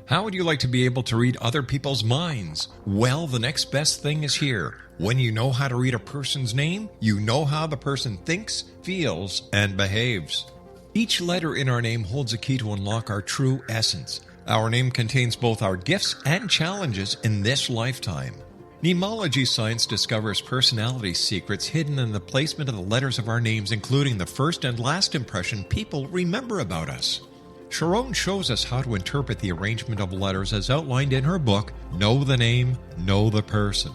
How would you like to be able to read other people's minds? Well, the next best thing is here. When you know how to read a person's name, you know how the person thinks, feels, and behaves. Each letter in our name holds a key to unlock our true essence. Our name contains both our gifts and challenges in this lifetime. Mnemology science discovers personality secrets hidden in the placement of the letters of our names, including the first and last impression people remember about us. Sharon shows us how to interpret the arrangement of letters as outlined in her book, Know the Name, Know the Person.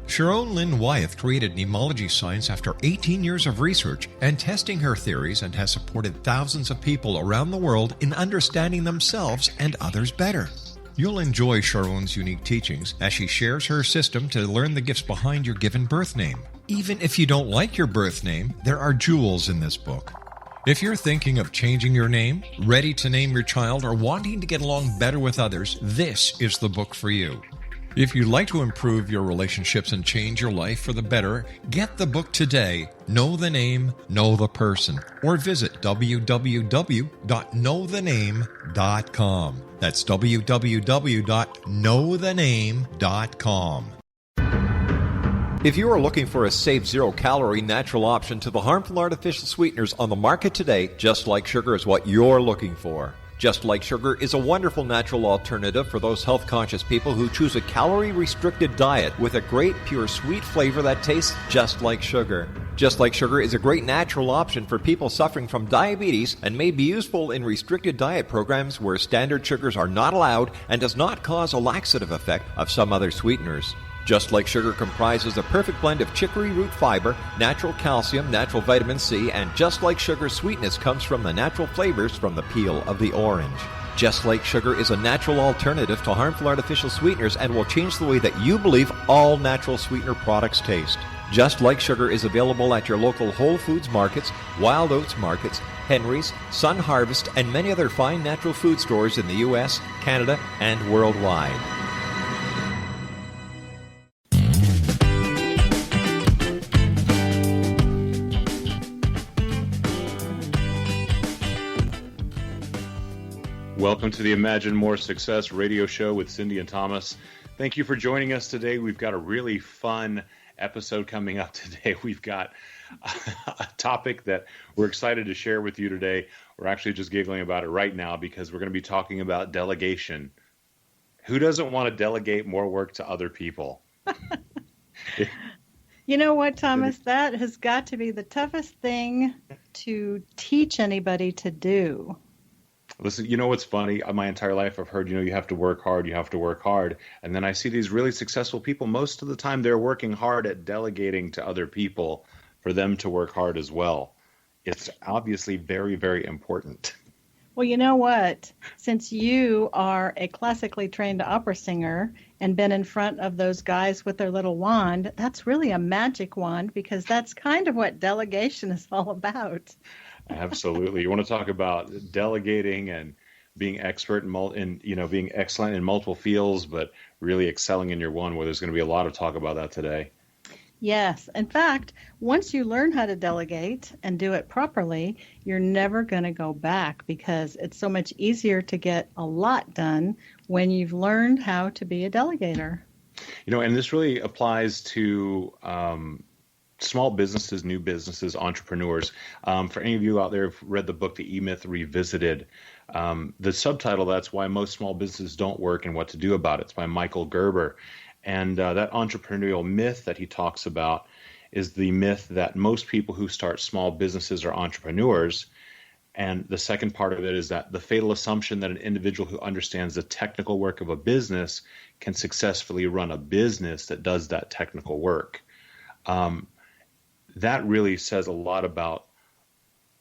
Sharon Lynn Wyeth created mnemology science after 18 years of research and testing her theories, and has supported thousands of people around the world in understanding themselves and others better. You'll enjoy Sharon's unique teachings as she shares her system to learn the gifts behind your given birth name. Even if you don't like your birth name, there are jewels in this book. If you're thinking of changing your name, ready to name your child, or wanting to get along better with others, this is the book for you. If you'd like to improve your relationships and change your life for the better, get the book today, Know the Name, Know the Person, or visit www.knowthename.com. That's www.knowthename.com. If you are looking for a safe, zero-calorie natural option to the harmful artificial sweeteners on the market today, Just Like Sugar is what you're looking for. Just Like Sugar is a wonderful natural alternative for those health-conscious people who choose a calorie-restricted diet with a great, pure, sweet flavor that tastes just like sugar. Just Like Sugar is a great natural option for people suffering from diabetes and may be useful in restricted diet programs where standard sugars are not allowed and does not cause a laxative effect of some other sweeteners. Just Like Sugar comprises the perfect blend of chicory root fiber, natural calcium, natural vitamin C, and Just Like Sugar's sweetness comes from the natural flavors from the peel of the orange. Just Like Sugar is a natural alternative to harmful artificial sweeteners and will change the way that you believe all natural sweetener products taste. Just Like Sugar is available at your local Whole Foods markets, Wild Oats markets, Henry's, Sun Harvest, and many other fine natural food stores in the U.S., Canada, and worldwide. Welcome to the Imagine More Success radio show with Cindy and Thomas. Thank you for joining us today. We've got a really fun episode coming up today. We've got a topic that we're excited to share with you today. We're actually just giggling about it right now because we're going to be talking about delegation. Who doesn't want to delegate more work to other people? You know what, Thomas? That has got to be the toughest thing to teach anybody to do. Listen, you know what's funny? My entire life I've heard, you have to work hard, you have to work hard. And then I see these really successful people. Most of the time they're working hard at delegating to other people for them to work hard as well. It's obviously very, very important. Well, you know what? Since you are a classically trained opera singer and been in front of those guys with their little wand, that's really a magic wand, because that's kind of what delegation is all about. Absolutely. You want to talk about delegating and being expert in being excellent in multiple fields, but really excelling in your one. Well, there's going to be a lot of talk about that today. Yes. In fact, once you learn how to delegate and do it properly, you're never going to go back, because it's so much easier to get a lot done when you've learned how to be a delegator. And this really applies to small businesses, new businesses, entrepreneurs. For any of you out there who've read the book, The E-Myth Revisited, the subtitle, that's Why Most Small Businesses Don't Work and What to Do About It. It's by Michael Gerber. And that entrepreneurial myth that he talks about is the myth that most people who start small businesses are entrepreneurs. And the second part of it is that the fatal assumption that an individual who understands the technical work of a business can successfully run a business that does that technical work. That really says a lot about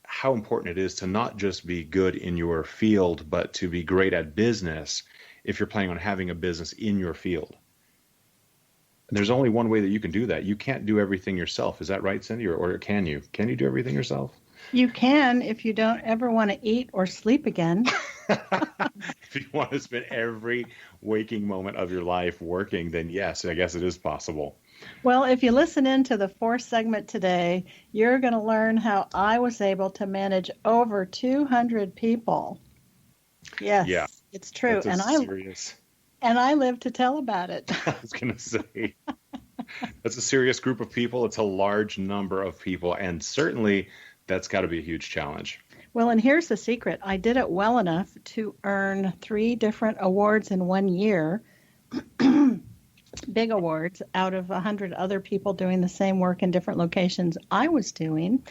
how important it is to not just be good in your field, but to be great at business if you're planning on having a business in your field. And there's only one way that you can do that. You can't do everything yourself. Is that right, Cindy? Or can you? Can you do everything yourself? You can, if you don't ever want to eat or sleep again. If you want to spend every waking moment of your life working, then yes, I guess it is possible. Well, if you listen in to the fourth segment today, you're going to learn how I was able to manage over 200 people. Yes. Yeah. It's true. That's a serious. And I live to tell about it. I was going to say, that's a serious group of people. It's a large number of people. And certainly that's got to be a huge challenge. Well, and here's the secret. I did it well enough to earn 3 different awards in 1 year, big awards, out of 100 other people doing the same work in different locations I was doing.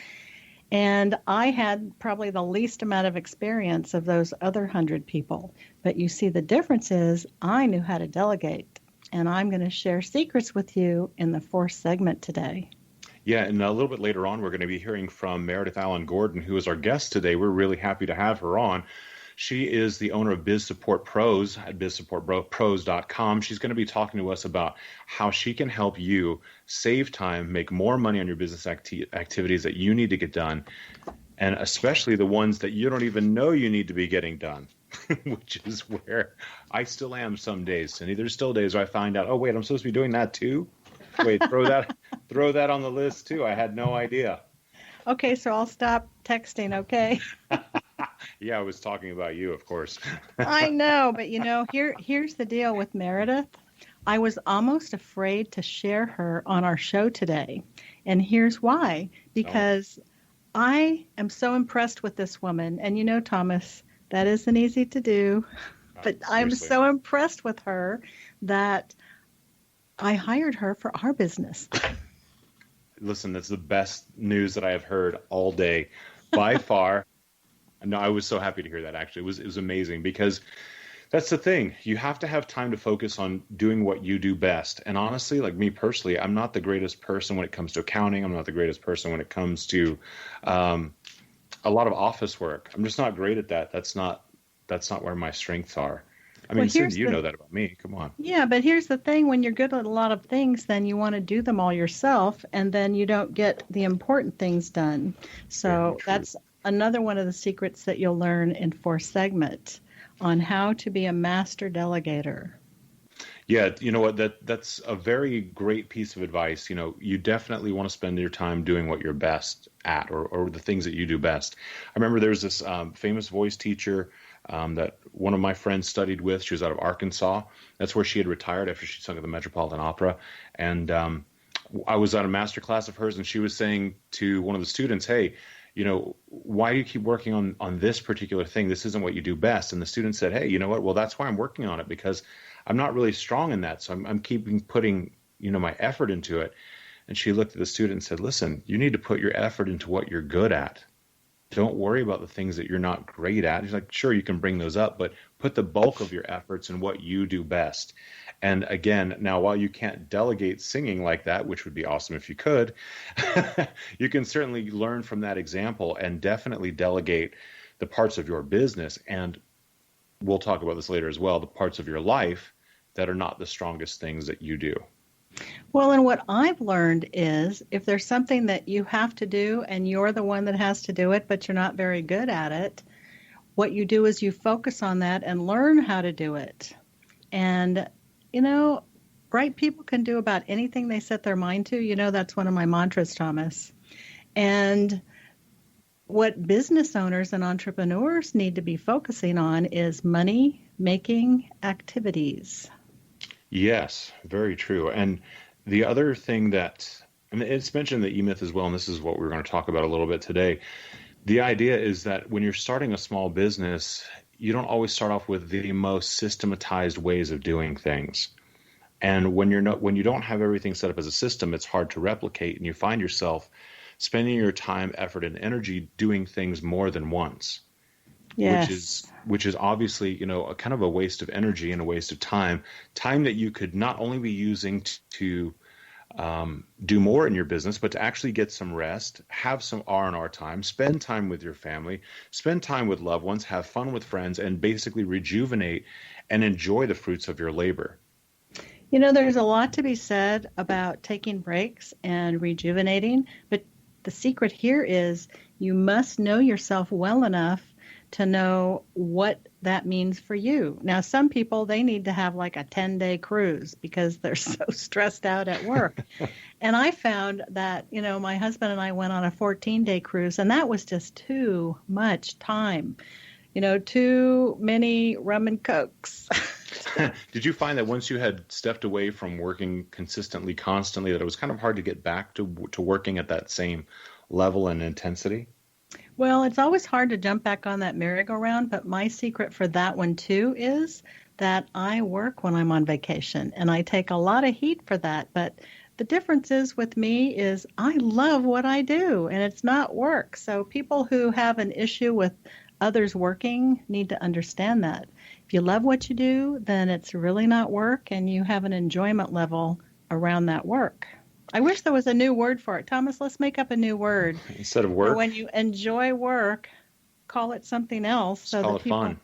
And I had probably the least amount of experience of those other 100 people. But you see, the difference is I knew how to delegate. And I'm going to share secrets with you in the 4th segment today. Yeah, and a little bit later on, we're going to be hearing from Meredith Allen Gordon, who is our guest today. We're really happy to have her on. She is the owner of Biz Support Pros at bizsupportpros.com. She's going to be talking to us about how she can help you save time, make more money on your business activities that you need to get done, and especially the ones that you don't even know you need to be getting done, which is where I still am some days. And there's still days where I find out, oh, wait, I'm supposed to be doing that too? Wait, throw that on the list too. I had no idea. Okay, so I'll stop texting, okay? Yeah, I was talking about you, of course. I know, but here's the deal with Meredith. I was almost afraid to share her on our show today. And here's why. Because I am so impressed with this woman. And Thomas, that isn't easy to do. But I'm so impressed with her that I hired her for our business. Listen, that's the best news that I have heard all day by far. No, I was so happy to hear that, actually. It was amazing, because that's the thing. You have to have time to focus on doing what you do best. And honestly, like me personally, I'm not the greatest person when it comes to accounting. I'm not the greatest person when it comes to a lot of office work. I'm just not great at that. That's not where my strengths are. I mean, Cindy, you know that about me. Come on. Yeah, but here's the thing. When you're good at a lot of things, then you want to do them all yourself, and then you don't get the important things done. So that's another one of the secrets that you'll learn in 4th segment on how to be a master delegator. Yeah, you know what? That's a very great piece of advice. You definitely want to spend your time doing what you're best at, or the things that you do best. I remember there's this famous voice teacher that one of my friends studied with. She was out of Arkansas. That's where she had retired after she sung at the Metropolitan Opera. And I was at a master class of hers, and she was saying to one of the students, hey, why do you keep working on this particular thing? This isn't what you do best. And the student said, hey, you know what? Well, that's why I'm working on it, because I'm not really strong in that. So I'm putting my effort into it. And she looked at the student and said, listen, you need to put your effort into what you're good at. Don't worry about the things that you're not great at. He's like, sure, you can bring those up, but put the bulk of your efforts in what you do best. And again, now, while you can't delegate singing like that, which would be awesome if you could, you can certainly learn from that example and definitely delegate the parts of your business. And we'll talk about this later as well, the parts of your life that are not the strongest things that you do. Well, and what I've learned is if there's something that you have to do and you're the one that has to do it, but you're not very good at it, what you do is you focus on that and learn how to do it. And, bright people can do about anything they set their mind to. That's one of my mantras, Thomas. And what business owners and entrepreneurs need to be focusing on is money-making activities. Yes, very true. And the other thing it's mentioned in the E-Myth as well, and this is what we're going to talk about a little bit today. The idea is that when you're starting a small business, you don't always start off with the most systematized ways of doing things. And when you don't have everything set up as a system, it's hard to replicate, and you find yourself spending your time, effort, and energy doing things more than once. Yes. Which is obviously, a kind of a waste of energy and a waste of time that you could not only be using to do more in your business, but to actually get some rest, have some R&R time, spend time with your family, spend time with loved ones, have fun with friends, and basically rejuvenate and enjoy the fruits of your labor. There's a lot to be said about taking breaks and rejuvenating, but the secret here is you must know yourself well enough to know what that means for you. Now, some people, they need to have like a 10-day cruise because they're so stressed out at work. And I found that, my husband and I went on a 14-day cruise, and that was just too much time. too many rum and cokes. Did you find that once you had stepped away from working consistently, constantly, that it was kind of hard to get back to working at that same level and intensity? Well, it's always hard to jump back on that merry-go-round, but my secret for that one too is that I work when I'm on vacation, and I take a lot of heat for that. But the difference is with me is I love what I do, and it's not work. So people who have an issue with others working need to understand that. If you love what you do, then it's really not work, and you have an enjoyment level around that work. I wish there was a new word for it. Thomas, let's make up a new word. Instead of work? When you enjoy work, call it something else. So call it fun.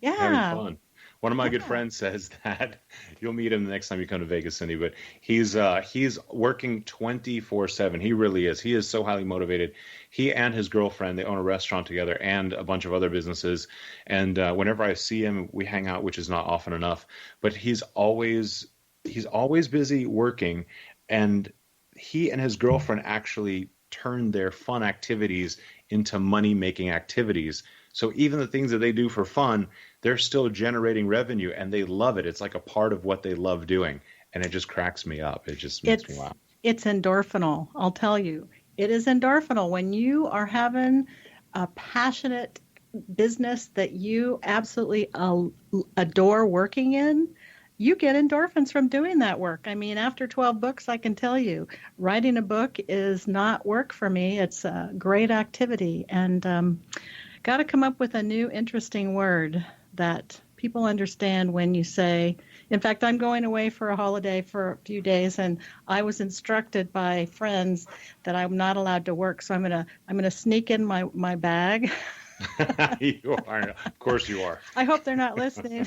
Yeah. Having fun. One of my good friends says that. You'll meet him the next time you come to Vegas, Cindy, but he's working 24/7. He really is. He is so highly motivated. He and his girlfriend, they own a restaurant together and a bunch of other businesses. And whenever I see him, we hang out, which is not often enough. But he's always busy working, and he and his girlfriend actually turn their fun activities into money-making activities. So even the things that they do for fun, they're still generating revenue, and they love it. It's like a part of what they love doing, and it just cracks me up. It just makes me laugh. It's endorphinal, I'll tell you. It is endorphinal. When you are having a passionate business that you absolutely adore working in, you get endorphins from doing that work. I mean, after 12 books, I can tell you, writing a book is not work for me. It's a great activity. And got to come up with a new interesting word that people understand when you say, in fact, I'm going away for a holiday for a few days, and I was instructed by friends that I'm not allowed to work. So I'm gonna sneak in my bag. You are. Of course you are. I hope they're not listening.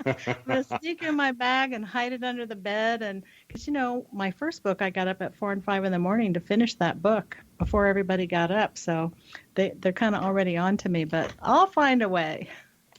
I'm going to sneak in my bag and hide it under the bed. And because, my first book, I got up at 4 and 5 in the morning to finish that book before everybody got up. So they're kind of already on to me, but I'll find a way.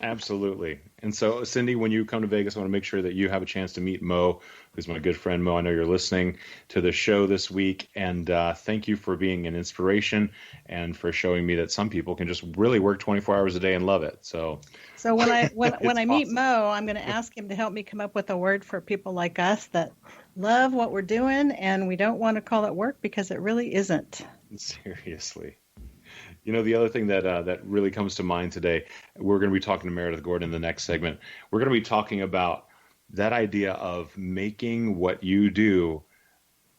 Absolutely. And so, Cindy, when you come to Vegas, I want to make sure that you have a chance to meet Mo, who's my good friend. Mo, I know you're listening to the show this week, and thank you for being an inspiration and for showing me that some people can just really work 24 hours a day and love it. So when I meet awesome. Mo, I'm going to ask him to help me come up with a word for people like us that love what we're doing, and we don't want to call it work because it really isn't. Seriously. The other thing that really comes to mind today, we're going to be talking to Meredith Gordon in the next segment. We're going to be talking about that idea of making what you do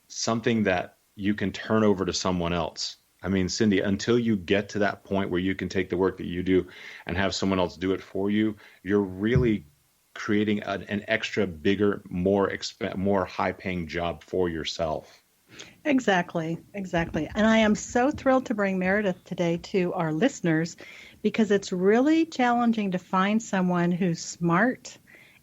something that you can turn over to someone else. I mean, Cindy, until you get to that point where you can take the work that you do and have someone else do it for you, you're really creating an extra, bigger, more high-paying job for yourself. Exactly. And I am so thrilled to bring Meredith today to our listeners because it's really challenging to find someone who's smart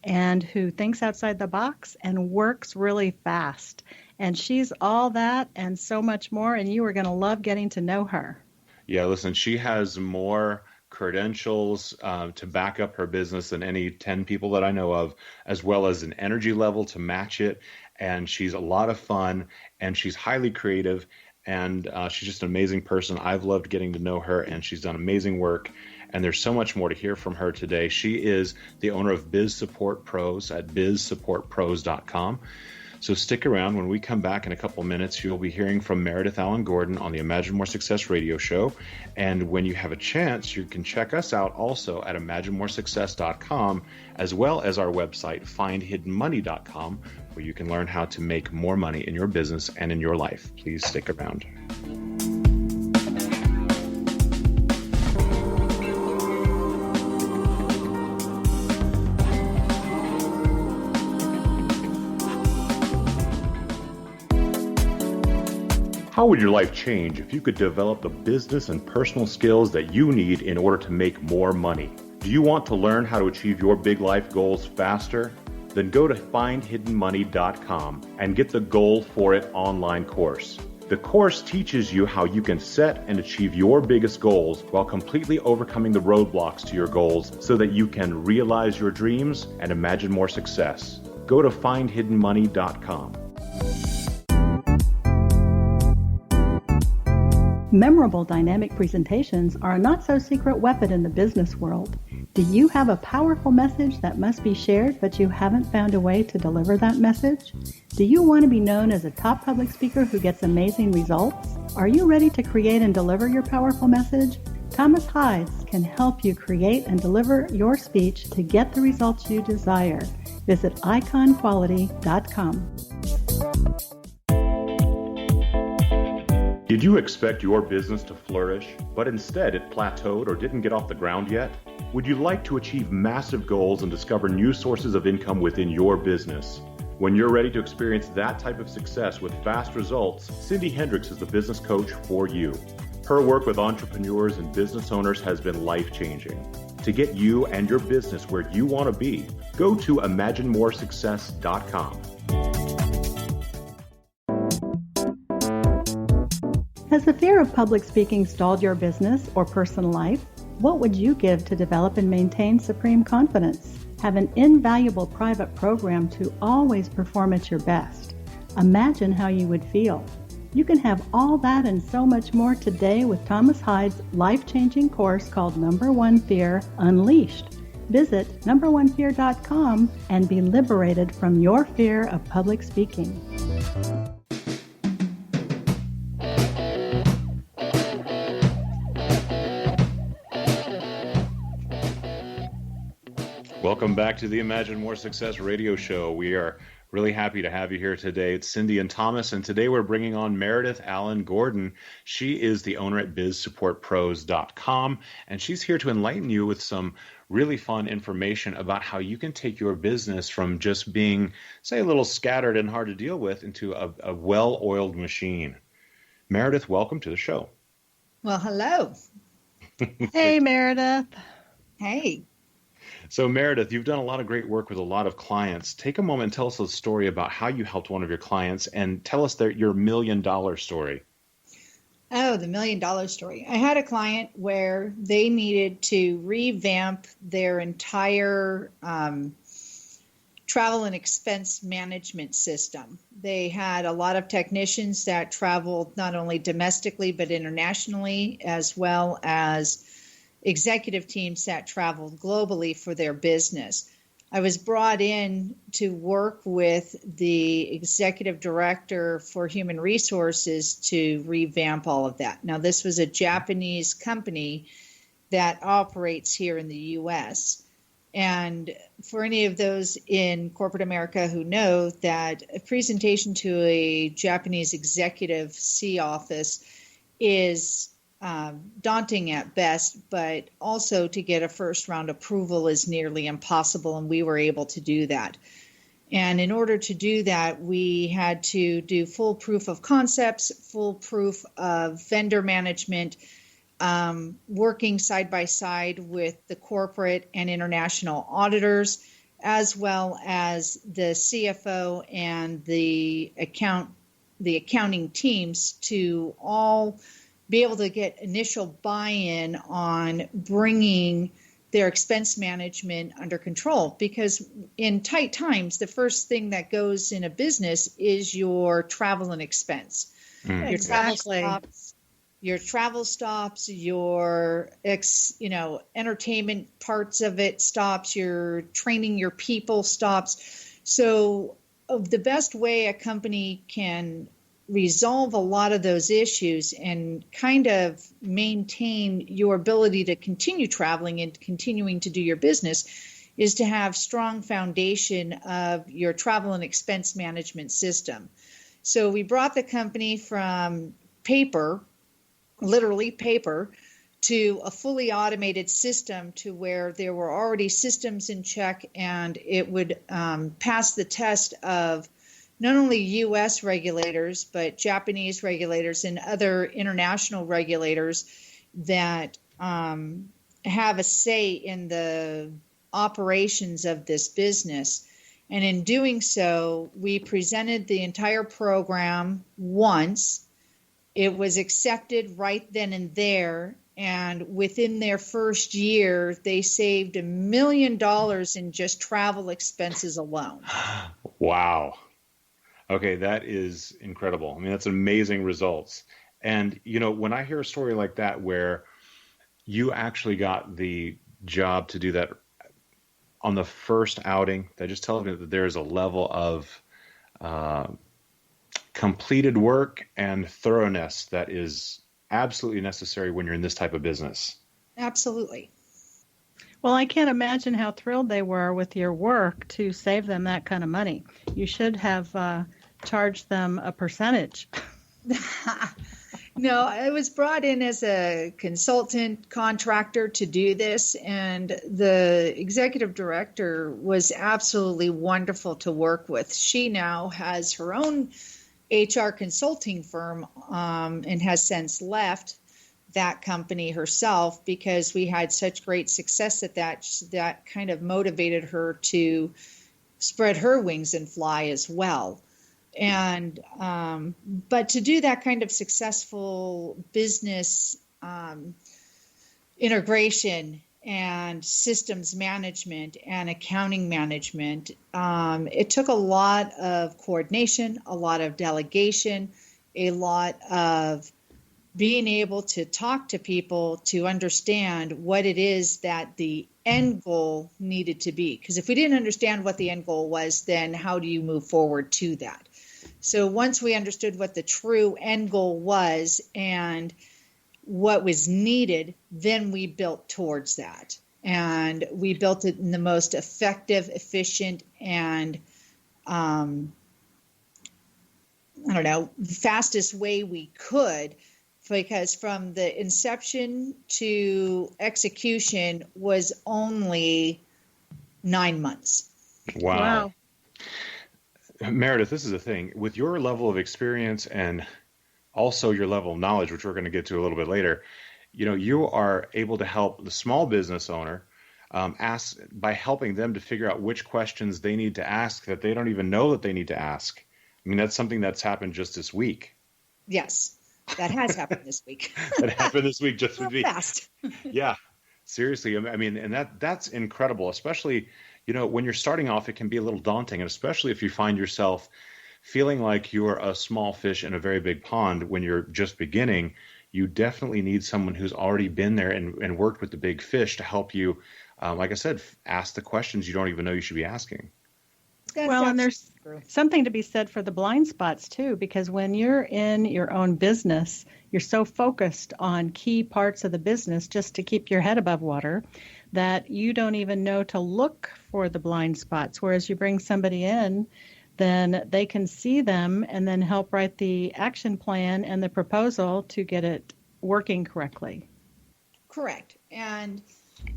and who thinks outside the box and works really fast. And she's all that and so much more, and you are going to love getting to know her. Yeah, listen, she has more credentials to back up her business than any 10 people that I know of, as well as an energy level to match it. And she's a lot of fun, and she's highly creative, and she's just an amazing person. I've loved getting to know her, and she's done amazing work. And there's so much more to hear from her today. She is the owner of Biz Support Pros at bizsupportpros.com. So stick around. When we come back in a couple minutes, you'll be hearing from Meredith Allen Gordon on the Imagine More Success radio show. And when you have a chance, you can check us out also at imaginemoresuccess.com, as well as our website, findhiddenmoney.com, where you can learn how to make more money in your business and in your life. Please stick around. How would your life change if you could develop the business and personal skills that you need in order to make more money? Do you want to learn how to achieve your big life goals faster? Then go to findhiddenmoney.com and get the Goal for It online course. The course teaches you how you can set and achieve your biggest goals while completely overcoming the roadblocks to your goals so that you can realize your dreams and imagine more success. Go to findhiddenmoney.com. Memorable dynamic presentations are a not-so-secret weapon in the business world. Do you have a powerful message that must be shared, but you haven't found a way to deliver that message? Do you want to be known as a top public speaker who gets amazing results? Are you ready to create and deliver your powerful message? Thomas Hides can help you create and deliver your speech to get the results you desire. Visit iconquality.com. Did you expect your business to flourish, but instead it plateaued or didn't get off the ground yet? Would you like to achieve massive goals and discover new sources of income within your business? When you're ready to experience that type of success with fast results, Cindy Hendricks is the business coach for you. Her work with entrepreneurs and business owners has been life-changing. To get you and your business where you want to be, go to imaginemoresuccess.com. Has the fear of public speaking stalled your business or personal life? What would you give to develop and maintain supreme confidence? Have an invaluable private program to always perform at your best. Imagine how you would feel. You can have all that and so much more today with Thomas Hides' life-changing course called Number One Fear Unleashed. Visit numberonefear.com and be liberated from your fear of public speaking. Welcome back to the Imagine More Success radio show. We are really happy to have you here today. It's Cindy and Thomas, and today we're bringing on Meredith Allen Gordon. She is the owner at bizsupportpros.com, and she's here to enlighten you with some really fun information about how you can take your business from just being, say, a little scattered and hard to deal with into a well-oiled machine. Meredith, welcome to the show. Well, hello. Hey, Meredith. Hey. So Meredith, you've done a lot of great work with a lot of clients. Take a moment and tell us a story about how you helped one of your clients and tell us your $1 million story. Oh, the $1 million story. I had a client where they needed to revamp their entire travel and expense management system. They had a lot of technicians that traveled not only domestically but internationally, as well as executive teams that traveled globally for their business. I was brought in to work with the executive director for human resources to revamp all of that. Now, this was a Japanese company that operates here in the U.S. And for any of those in corporate America who know that a presentation to a Japanese executive C office is daunting at best, but also to get a first round approval is nearly impossible, and we were able to do that. And in order to do that, we had to do full proof of concepts, full proof of vendor management, working side by side with the corporate and international auditors, as well as the CFO and the accounting teams to all be able to get initial buy-in on bringing their expense management under control. Because in tight times, the first thing that goes in a business is your travel and expense. Exactly. Your travel stops, your entertainment parts of it stops, your training your people stops. So the best way a company can resolve a lot of those issues and kind of maintain your ability to continue traveling and continuing to do your business is to have strong foundation of your travel and expense management system. So we brought the company from paper, literally paper, to a fully automated system to where there were already systems in check, and it would pass the test of not only U.S. regulators, but Japanese regulators and other international regulators that have a say in the operations of this business. And in doing so, we presented the entire program once. It was accepted right then and there. And within their first year, they saved $1 million in just travel expenses alone. Wow. Okay, that is incredible. I mean, that's amazing results. And, when I hear a story like that where you actually got the job to do that on the first outing, that just tells me that there's a level of uh, completed work and thoroughness that is absolutely necessary when you're in this type of business. Absolutely. Well, I can't imagine how thrilled they were with your work to save them that kind of money. You should have charged them a percentage. No, I was brought in as a consultant contractor to do this, and the executive director was absolutely wonderful to work with. She now has her own HR consulting firm and has since left that company herself because we had such great success at that kind of motivated her to spread her wings and fly as well. And but to do that kind of successful business integration and systems management and accounting management, it took a lot of coordination, a lot of delegation, a lot of being able to talk to people to understand what it is that the end goal needed to be. Because if we didn't understand what the end goal was, then how do you move forward to that? So once we understood what the true end goal was and what was needed, then we built towards that. And we built it in the most effective, efficient, and fastest way we could, because from the inception to execution was only 9 months. Wow. Meredith, this is the thing. With your level of experience and also your level of knowledge, which we're going to get to a little bit later, you are able to help the small business owner ask by helping them to figure out which questions they need to ask that they don't even know that they need to ask. I mean, that's something that's happened just this week. Yes, that has happened this week. That happened this week just with me. Fast. Yeah, seriously. I mean, and that's incredible, especially, when you're starting off, it can be a little daunting, and especially if you find yourself feeling like you're a small fish in a very big pond when you're just beginning. You definitely need someone who's already been there and worked with the big fish to help you, like I said, ask the questions you don't even know you should be asking. Well, and there's something to be said for the blind spots, too, because when you're in your own business, you're so focused on key parts of the business just to keep your head above water that you don't even know to look for the blind spots. Whereas you bring somebody in, then they can see them and then help write the action plan and the proposal to get it working correctly. Correct. And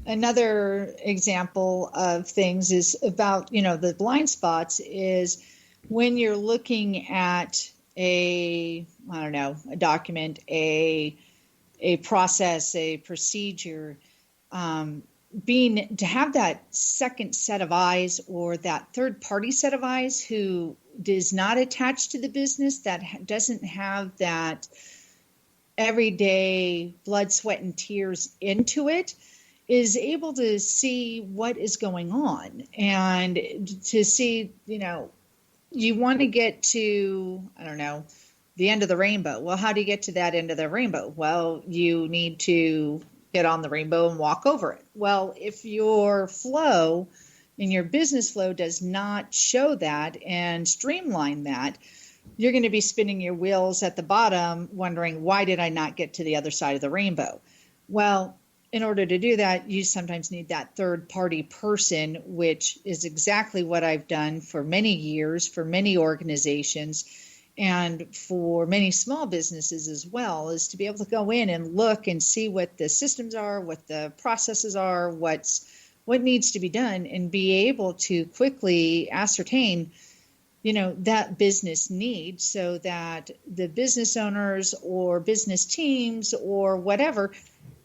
another example of things is about, the blind spots is when you're looking at a document, a process, a procedure, to have that second set of eyes or that third party set of eyes who is not attached to the business, that doesn't have that everyday blood, sweat, and tears into it, is able to see what is going on and to see, you want to get to, the end of the rainbow. Well, how do you get to that end of the rainbow? Well, you need to get on the rainbow and walk over it. Well, if your flow and your business flow does not show that and streamline that, you're going to be spinning your wheels at the bottom wondering, why did I not get to the other side of the rainbow? Well, in order to do that, you sometimes need that third party person, which is exactly what I've done for many years, for many organizations, and for many small businesses as well, is to be able to go in and look and see what the systems are, what the processes are, what needs to be done, and be able to quickly ascertain, that business need, so that the business owners or business teams or whatever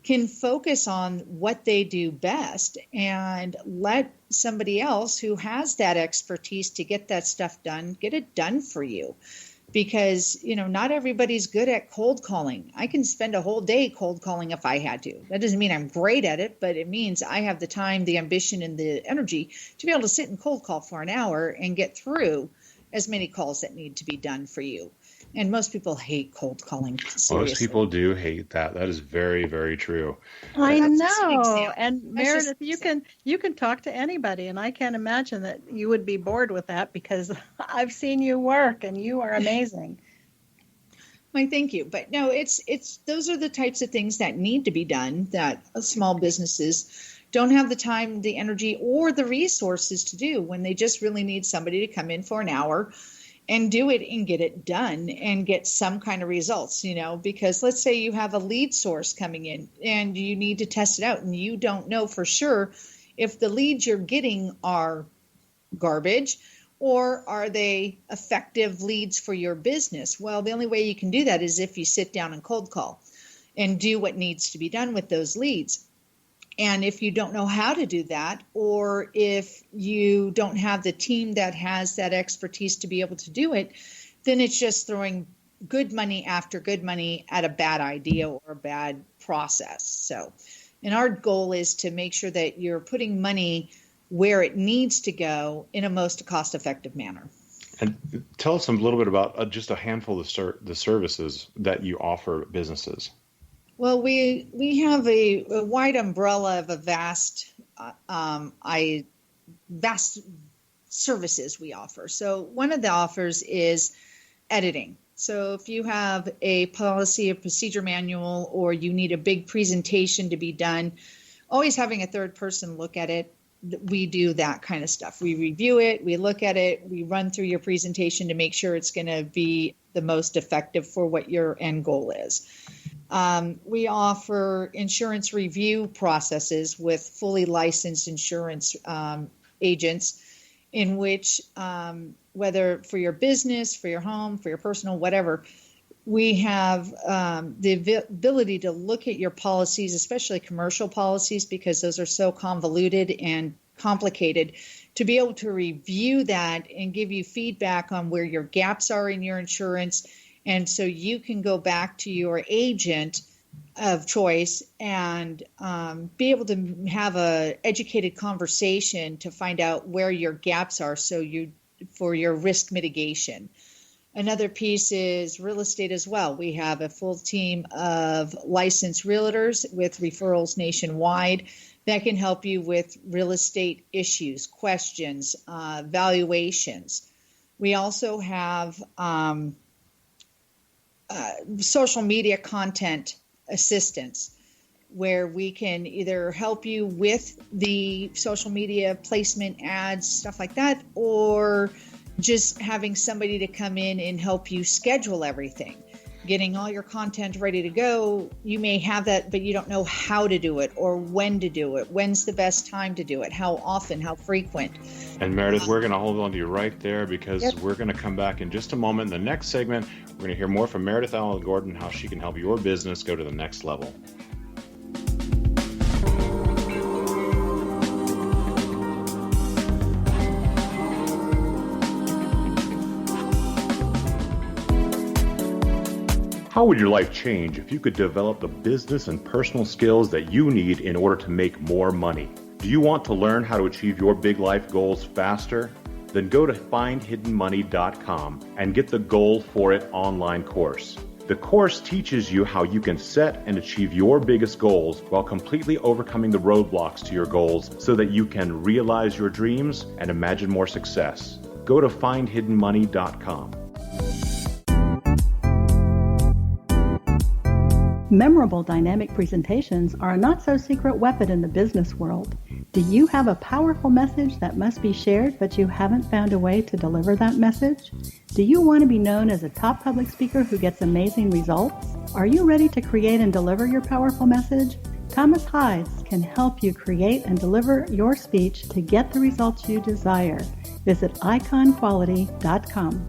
can focus on what they do best and let somebody else who has that expertise to get that stuff done, get it done for you. Because, not everybody's good at cold calling. I can spend a whole day cold calling if I had to. That doesn't mean I'm great at it, but it means I have the time, the ambition, and the energy to be able to sit and cold call for an hour and get through as many calls that need to be done for you. And most people hate cold calling. Seriously. Most people do hate that. That is very, very true. I That's just an know. example. And That's just Meredith, an you can talk to anybody, and I can't imagine that you would be bored with that because I've seen you work and you are amazing. Why, thank you. But no, it's those are the types of things that need to be done that small businesses don't have the time, the energy, or the resources to do when they just really need somebody to come in for an hour and do it and get it done and get some kind of results, because let's say you have a lead source coming in and you need to test it out and you don't know for sure if the leads you're getting are garbage or are they effective leads for your business? Well, the only way you can do that is if you sit down and cold call and do what needs to be done with those leads. And if you don't know how to do that, or if you don't have the team that has that expertise to be able to do it, then it's just throwing good money after good money at a bad idea or a bad process. So, and our goal is to make sure that you're putting money where it needs to go in a most cost-effective manner. And tell us a little bit about just a handful of the services that you offer businesses. Well, we have a wide umbrella of a vast services we offer. So one of the offers is editing. So if you have a policy or procedure manual or you need a big presentation to be done, always having a third person look at it, we do that kind of stuff. We review it, we look at it, we run through your presentation to make sure it's going to be the most effective for what your end goal is. We offer insurance review processes with fully licensed insurance agents in which, whether for your business, for your home, for your personal, whatever, we have the ability to look at your policies, especially commercial policies, because those are so convoluted and complicated, to be able to review that and give you feedback on where your gaps are in your insurance. And so you can go back to your agent of choice and be able to have a educated conversation to find out where your gaps are for your risk mitigation. Another piece is real estate as well. We have a full team of licensed realtors with referrals nationwide that can help you with real estate issues, questions, valuations. We also have social media content assistance, where we can either help you with the social media placement, ads, stuff like that, or just having somebody to come in and help you schedule everything, getting all your content ready to go. You may have that, but you don't know how to do it or when to do it. When's the best time to do it? How often? How frequent? And Meredith, we're going to hold on to you right there because We're going to come back in just a moment. In the next segment, we're going to hear more from Meredith Allen Gordon, how she can help your business go to the next level. How would your life change if you could develop the business and personal skills that you need in order to make more money? Do you want to learn how to achieve your big life goals faster? Then go to findhiddenmoney.com and get the Goal for It online course. The course teaches you how you can set and achieve your biggest goals while completely overcoming the roadblocks to your goals so that you can realize your dreams and imagine more success. Go to findhiddenmoney.com. Memorable dynamic presentations are a not-so-secret weapon in the business world. Do you have a powerful message that must be shared, but you haven't found a way to deliver that message? Do you want to be known as a top public speaker who gets amazing results? Are you ready to create and deliver your powerful message? Thomas Hides can help you create and deliver your speech to get the results you desire. Visit iconquality.com.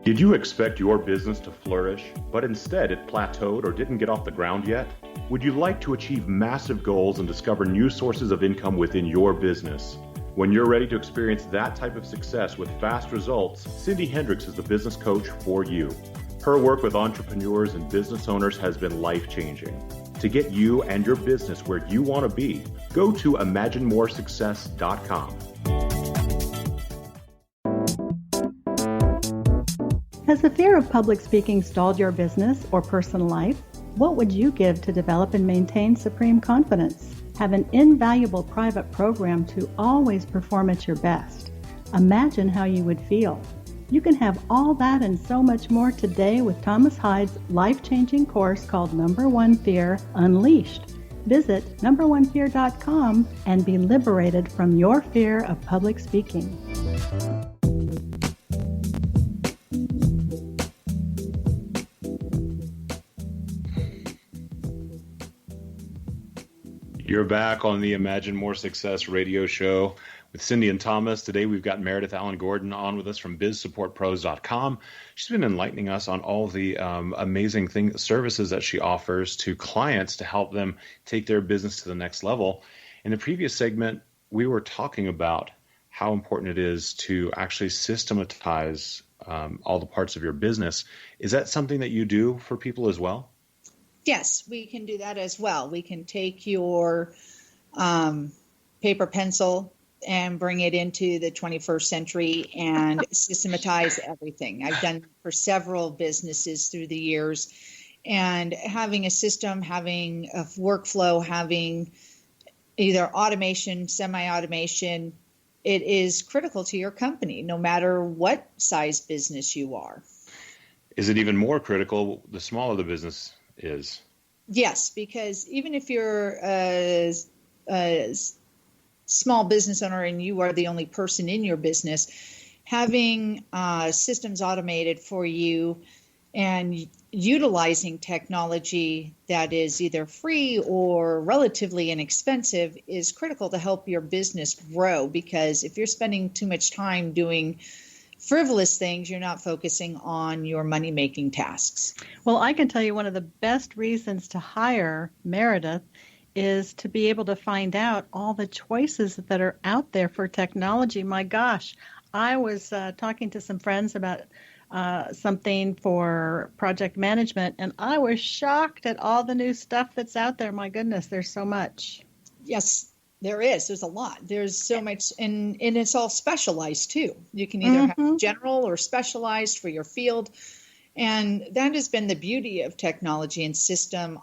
Did you expect your business to flourish, but instead it plateaued or didn't get off the ground yet? Would you like to achieve massive goals and discover new sources of income within your business? When you're ready to experience that type of success with fast results, Cindy Hendricks is the business coach for you. Her work with entrepreneurs and business owners has been life-changing. To get you and your business where you want to be, go to imaginemoresuccess.com. Has the fear of public speaking stalled your business or personal life? What would you give to develop and maintain supreme confidence? Have an invaluable private program to always perform at your best. Imagine how you would feel. You can have all that and so much more today with Thomas Hyde's life-changing course called Number One Fear Unleashed. Visit numberonefear.com and be liberated from your fear of public speaking. You're back on the Imagine More Success radio show with Cindy and Thomas. Today we've got Meredith Allen Gordon on with us from bizsupportpros.com. She's been enlightening us on all the amazing services that she offers to clients to help them take their business to the next level. In the previous segment, we were talking about how important it is to actually systematize all the parts of your business. Is that something that you do for people as well? Yes, we can do that as well. We can take your paper pencil and bring it into the 21st century and systematize everything. I've done for several businesses through the years, and having a system, having a workflow, having either automation, semi-automation, it is critical to your company, no matter what size business you are. Is it even more critical the smaller the business is? Yes, because even if you're a small business owner and you are the only person in your business, having systems automated for you and utilizing technology that is either free or relatively inexpensive is critical to help your business grow. Because if you're spending too much time doing frivolous things, you're not focusing on your money-making tasks. Well, I can tell you one of the best reasons to hire Meredith is to be able to find out all the choices that are out there for technology. My gosh, I was talking to some friends about something for project management, and I was shocked at all the new stuff that's out there. My goodness, there's so much. Yes, there is. There's a lot. There's so much, and it's all specialized too. You can either have general or specialized for your field, and that has been the beauty of technology and system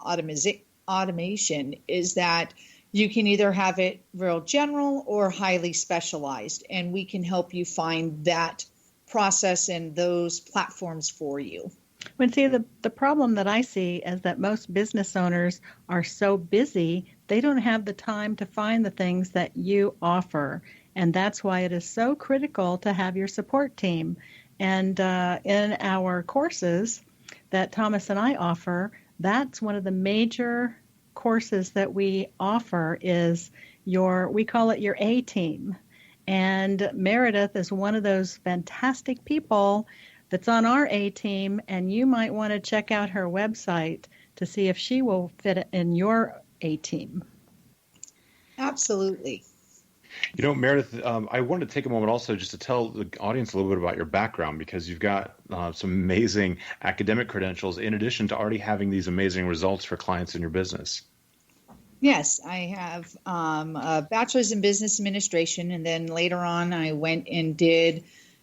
automation is that you can either have it real general or highly specialized, and we can help you find that process and those platforms for you. Well, see, the problem that I see is that most business owners are so busy, they don't have the time to find the things that you offer. And that's why it is so critical to have your support team. And in our courses that Thomas and I offer, that's one of the major courses that we offer is we call it your A team. And Meredith is one of those fantastic people that's on our A team, and you might want to check out her website to see if she will fit in your A team. Absolutely. You know, Meredith, I wanted to take a moment also just to tell the audience a little bit about your background, because you've got some amazing academic credentials in addition to already having these amazing results for clients in your business. Yes, I have a bachelor's in business administration, and then later on I went and did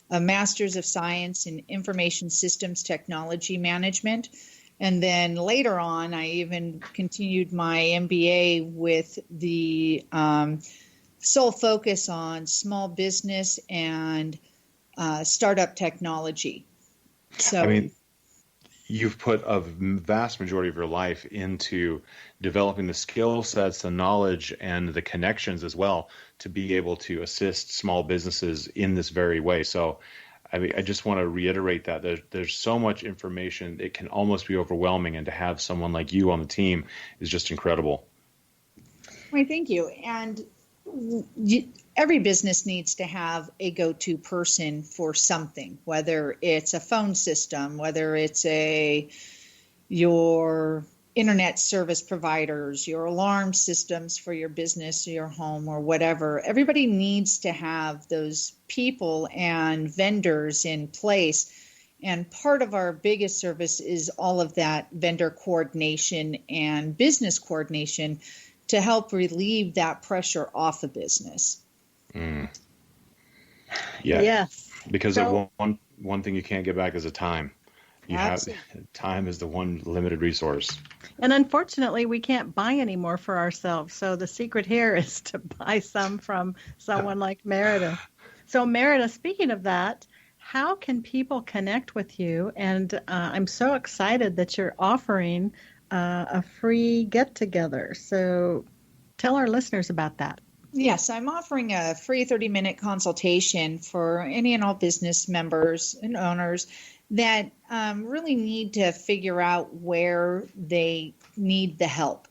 a master's of science in information systems technology management. And then later on, I even continued my MBA with the sole focus on small business and startup technology. So, I mean, you've put a vast majority of your life into developing the skill sets, the knowledge, and the connections as well to be able to assist small businesses in this very way. So, I mean, I just want to reiterate that there's so much information, it can almost be overwhelming, and to have someone like you on the team is just incredible. Well, thank you. And every business needs to have a go-to person for something, whether it's a phone system, whether it's your internet service providers, your alarm systems for your business, your home, or whatever. Everybody needs to have those people and vendors in place. And part of our biggest service is all of that vendor coordination and business coordination to help relieve that pressure off the business. Yeah. Yes. Because So, one thing you can't get back is the time. Time is the one limited resource. And unfortunately, we can't buy any more for ourselves. So the secret here is to buy some from someone like Meredith. So Meredith, speaking of that, how can people connect with you? And I'm so excited that you're offering a free get-together. So tell our listeners about that. Yes, I'm offering a free 30-minute consultation for any and all business members and owners that really need to figure out where they need the help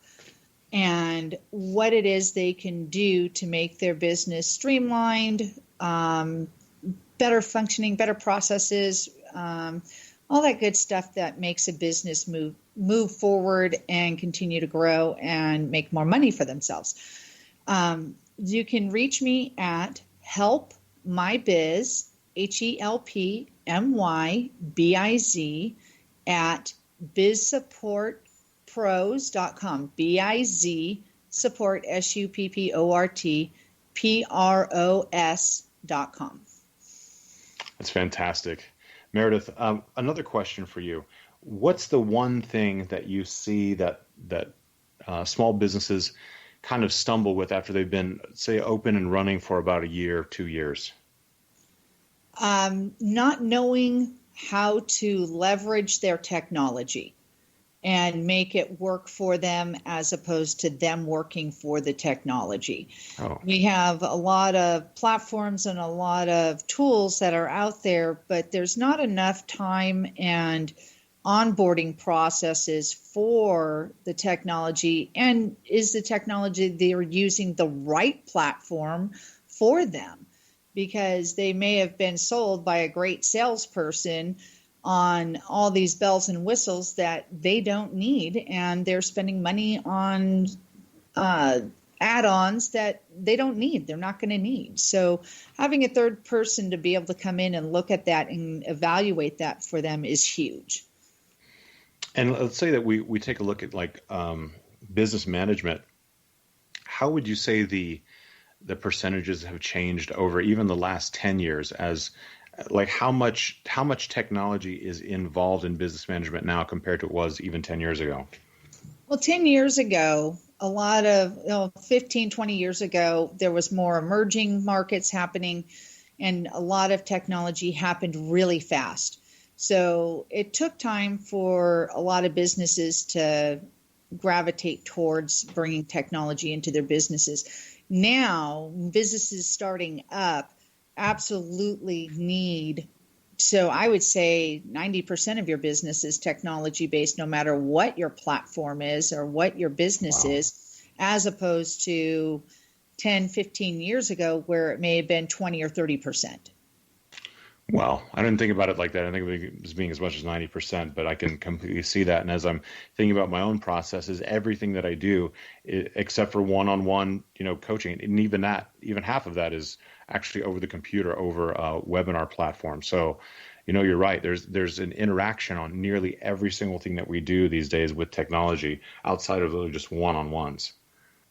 and what it is they can do to make their business streamlined, better functioning, better processes, all that good stuff that makes a business move forward and continue to grow and make more money for themselves. You can reach me at helpmybiz, HELPMYBIZ, at bizsupportpros.com, BIZ support, SUPPORTPROS.com. That's fantastic. Meredith, another question for you. What's the one thing that you see that small businesses kind of stumble with after they've been, say, open and running for about a year, 2 years? Not knowing how to leverage their technology and make it work for them as opposed to them working for the technology. Oh. We have a lot of platforms and a lot of tools that are out there, but there's not enough time and onboarding processes for the technology. And is the technology they're using the right platform for them? Because they may have been sold by a great salesperson on all these bells and whistles that they don't need, and they're spending money on add-ons that they don't need, they're not going to need. So having a third person to be able to come in and look at that and evaluate that for them is huge. And let's say that we take a look at like business management. How would you say the percentages have changed over even the last 10 years, as like how much technology is involved in business management now compared to it was even 10 years ago? Well, 10 years ago, a lot of 15, 20 years ago, there was more emerging markets happening, and a lot of technology happened really fast. So it took time for a lot of businesses to gravitate towards bringing technology into their businesses. Now, businesses starting up absolutely need, so I would say 90% of your business is technology based, no matter what your platform is or what your business is, as opposed to 10, 15 years ago where it may have been 20 or 30%. Well, I didn't think about it like that. I think of it as being as much as 90%, but I can completely see that. And as I'm thinking about my own processes, everything that I do, except for one-on-one, coaching, and even half of that is actually over the computer, over a webinar platform. So, you're right. There's an interaction on nearly every single thing that we do these days with technology outside of really just one-on-ones.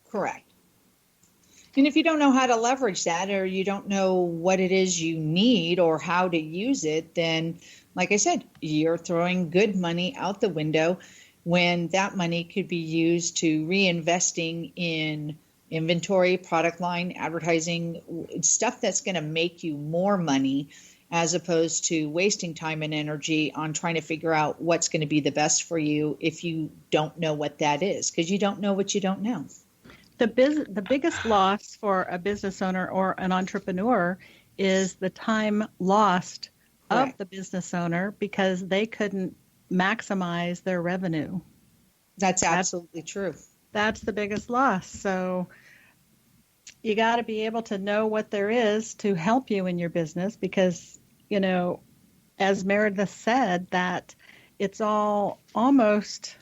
Correct. And if you don't know how to leverage that, or you don't know what it is you need or how to use it, then, like I said, you're throwing good money out the window when that money could be used to reinvesting in inventory, product line, advertising, stuff that's going to make you more money, as opposed to wasting time and energy on trying to figure out what's going to be the best for you if you don't know what that is, because you don't know what you don't know. The biggest loss for a business owner or an entrepreneur is the time lost of the business owner because they couldn't maximize their revenue. That's absolutely true. That's the biggest loss. So you got to be able to know what there is to help you in your business because, as Meredith said, that it's all almost...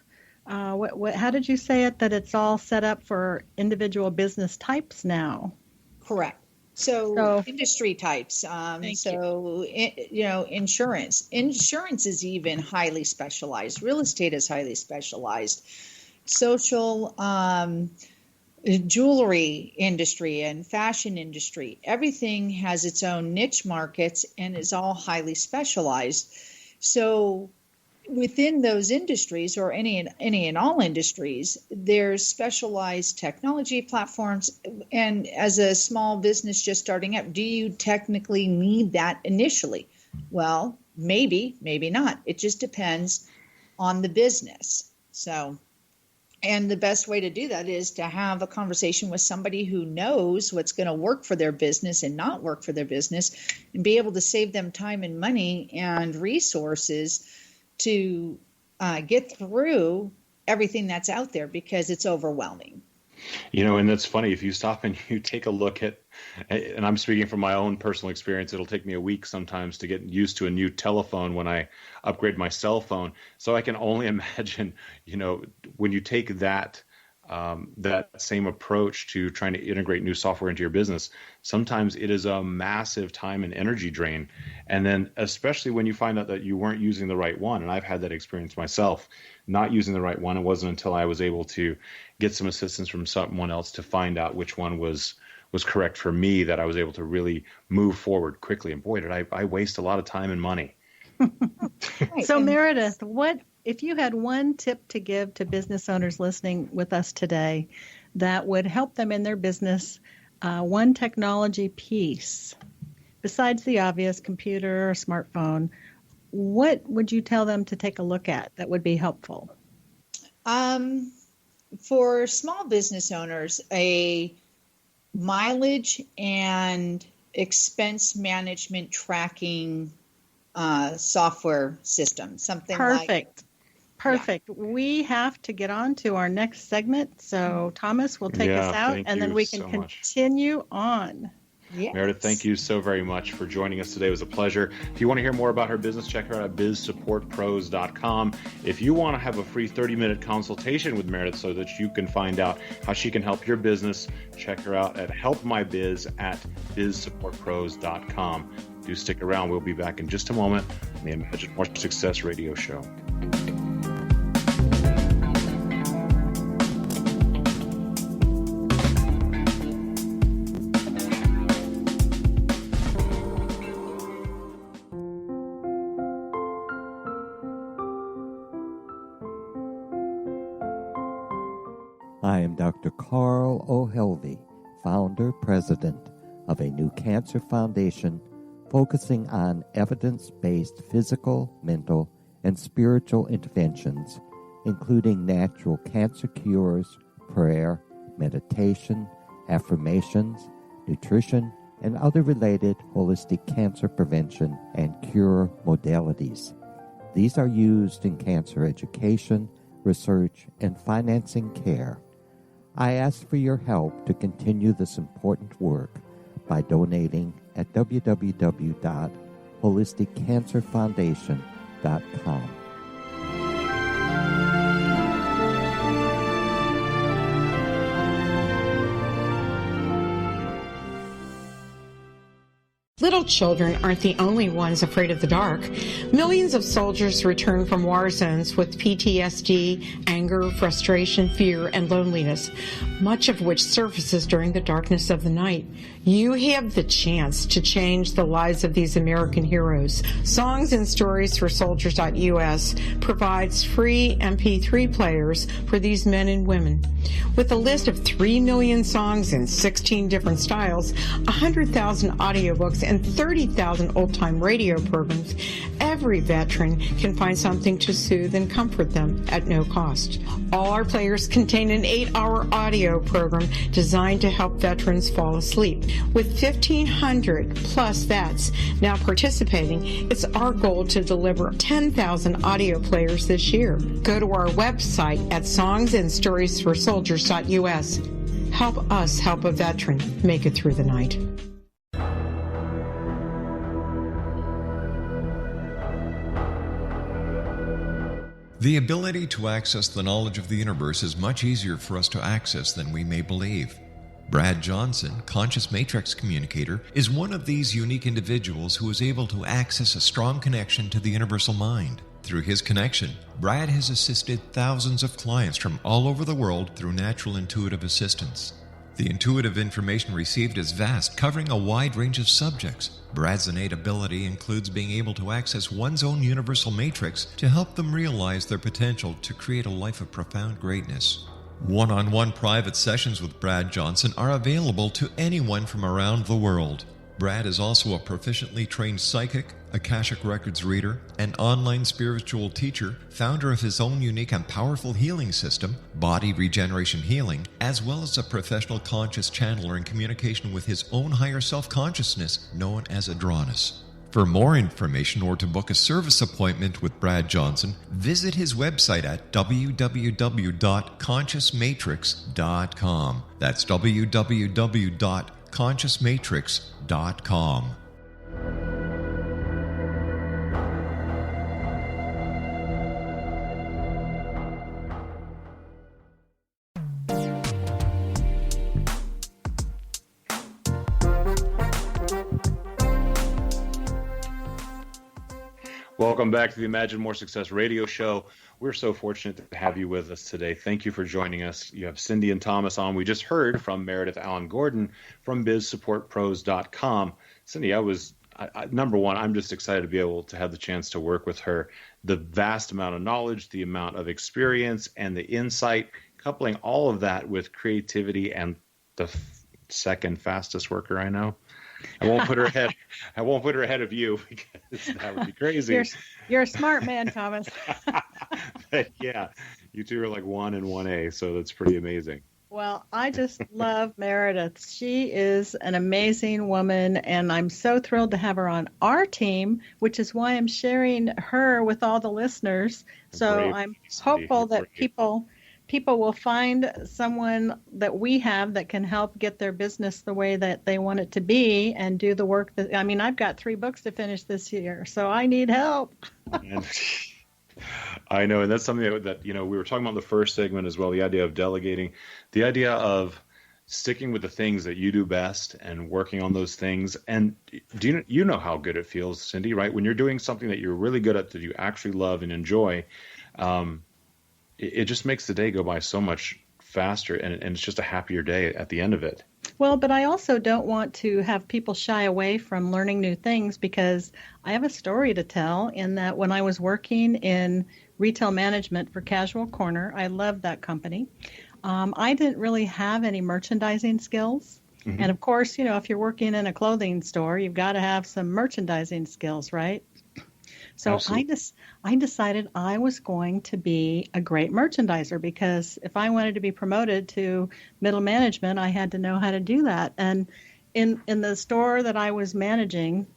how did you say it? That it's all set up for individual business types now. Correct. So industry types. Insurance. Insurance is even highly specialized. Real estate is highly specialized. Social jewelry industry and fashion industry. Everything has its own niche markets and is all highly specialized. So within those industries, or any and all industries, there's specialized technology platforms. And as a small business just starting up, do you technically need that initially? Well, maybe not. It just depends on the business. So, and the best way to do that is to have a conversation with somebody who knows what's going to work for their business and not work for their business, and be able to save them time and money and resources to get through everything that's out there, because it's overwhelming. And that's funny. If you stop and you take a look at, and I'm speaking from my own personal experience, it'll take me a week sometimes to get used to a new telephone when I upgrade my cell phone. So I can only imagine, when you take that same approach to trying to integrate new software into your business, sometimes it is a massive time and energy drain. And then especially when you find out that you weren't using the right one, and I've had that experience myself, not using the right one. It wasn't until I was able to get some assistance from someone else to find out which one was correct for me that I was able to really move forward quickly. And boy, did I waste a lot of time and money. Right. So Meredith, what if you had one tip to give to business owners listening with us today that would help them in their business, one technology piece, besides the obvious computer or smartphone, what would you tell them to take a look at that would be helpful? For small business owners, a mileage and expense management tracking software system, something Perfect. Perfect. Yeah. We have to get on to our next segment. So Thomas will take us out, and then we can continue on. Yes. Meredith, thank you so very much for joining us today. It was a pleasure. If you want to hear more about her business, check her out at bizsupportpros.com. If you want to have a free 30-minute consultation with Meredith so that you can find out how she can help your business, check her out at helpmybiz at bizsupportpros.com. Do stick around. We'll be back in just a moment on the Imagine More Success radio show. I am Dr. Carl O'Helvey, founder, president of a new cancer foundation focusing on evidence-based physical, mental, and spiritual interventions, including natural cancer cures, prayer, meditation, affirmations, nutrition, and other related holistic cancer prevention and cure modalities. These are used in cancer education, research, and financing care. I ask for your help to continue this important work by donating at www.holisticcancerfoundation.com. Little children aren't the only ones afraid of the dark. Millions of soldiers return from war zones with PTSD, anger, frustration, fear, and loneliness, much of which surfaces during the darkness of the night. You have the chance to change the lives of these American heroes. Songs and Stories for Soldiers.us provides free MP3 players for these men and women. With a list of 3 million songs in 16 different styles, 100,000 audiobooks, and 30,000 old-time radio programs, every veteran can find something to soothe and comfort them at no cost. All our players contain an 8-hour audio program designed to help veterans fall asleep. With 1,500 plus vets now participating, it's our goal to deliver 10,000 audio players this year. Go to our website at songsandstoriesforsoldiers.us. Help us help a veteran make it through the night. The ability to access the knowledge of the universe is much easier for us to access than we may believe. Brad Johnson, conscious matrix communicator, is one of these unique individuals who is able to access a strong connection to the universal mind. Through his connection, Brad has assisted thousands of clients from all over the world through natural intuitive assistance. The intuitive information received is vast, covering a wide range of subjects. Brad's innate ability includes being able to access one's own universal matrix to help them realize their potential to create a life of profound greatness. One-on-one private sessions with Brad Johnson are available to anyone from around the world. Brad is also a proficiently trained psychic, Akashic Records reader, an online spiritual teacher, founder of his own unique and powerful healing system, Body Regeneration Healing, as well as a professional conscious channeler in communication with his own higher self-consciousness known as Adronis. For more information or to book a service appointment with Brad Johnson, visit his website at www.consciousmatrix.com. That's www.consciousmatrix.com. Welcome back to the Imagine More Success radio show. We're so fortunate to have you with us today. Thank you for joining us. You have Cindy and Thomas on. We just heard from Meredith Allen Gordon from BizSupportPros.com. Cindy, number one, I'm just excited to be able to have the chance to work with her. The vast amount of knowledge, the amount of experience, and the insight, coupling all of that with creativity and the second fastest worker I know. I won't put her ahead. I won't put her ahead of you because that would be crazy. You're a smart man, Thomas. But yeah, you two are like 1 and 1A, so that's pretty amazing. Well, I just love Meredith. She is an amazing woman, and I'm so thrilled to have her on our team, which is why I'm sharing her with all the listeners. So Great. I'm hopeful that people will find someone that we have that can help get their business the way that they want it to be and do the work that, I mean, I've got 3 books to finish this year, so I need help. I know, and that's something that we were talking about in the first segment as well, the idea of delegating, the idea of sticking with the things that you do best and working on those things. And do you know how good it feels, Cindy, right? When you're doing something that you're really good at, that you actually love and enjoy, it just makes the day go by so much faster, and it's just a happier day at the end of it. Well, but I also don't want to have people shy away from learning new things, because I have a story to tell in that when I was working in retail management for Casual Corner, I loved that company. I didn't really have any merchandising skills. Mm-hmm. And of course, if you're working in a clothing store, you've got to have some merchandising skills, right? So I decided I was going to be a great merchandiser, because if I wanted to be promoted to middle management, I had to know how to do that. And in the store that I was managing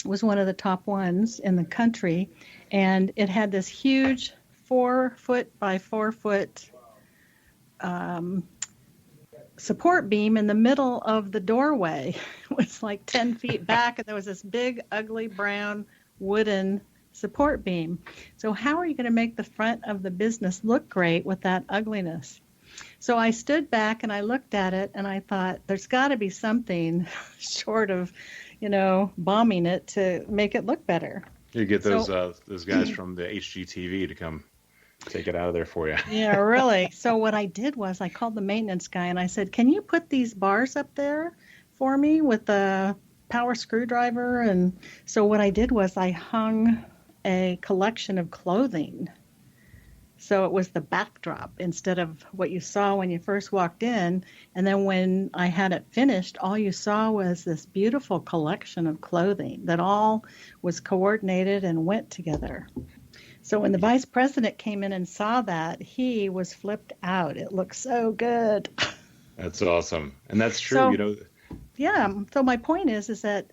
was one of the top ones in the country, and it had this huge 4-foot by 4-foot support beam in the middle of the doorway. It was like 10 feet back, and there was this big, ugly brown wooden support beam. So how are you going to make the front of the business look great with that ugliness? So I stood back and I looked at it and I thought, there's got to be something short of, bombing it to make it look better. You get those guys from the HGTV to come take it out of there for you. Yeah, really. So what I did was I called the maintenance guy and I said, can you put these bars up there for me with the power screwdriver? And so what I did was I hung a collection of clothing. So it was the backdrop instead of what you saw when you first walked in. And then when I had it finished, all you saw was this beautiful collection of clothing that all was coordinated and went together. So when the vice president came in and saw that, he was flipped out. It looked so good. That's awesome. And that's true, Yeah. So my point is that,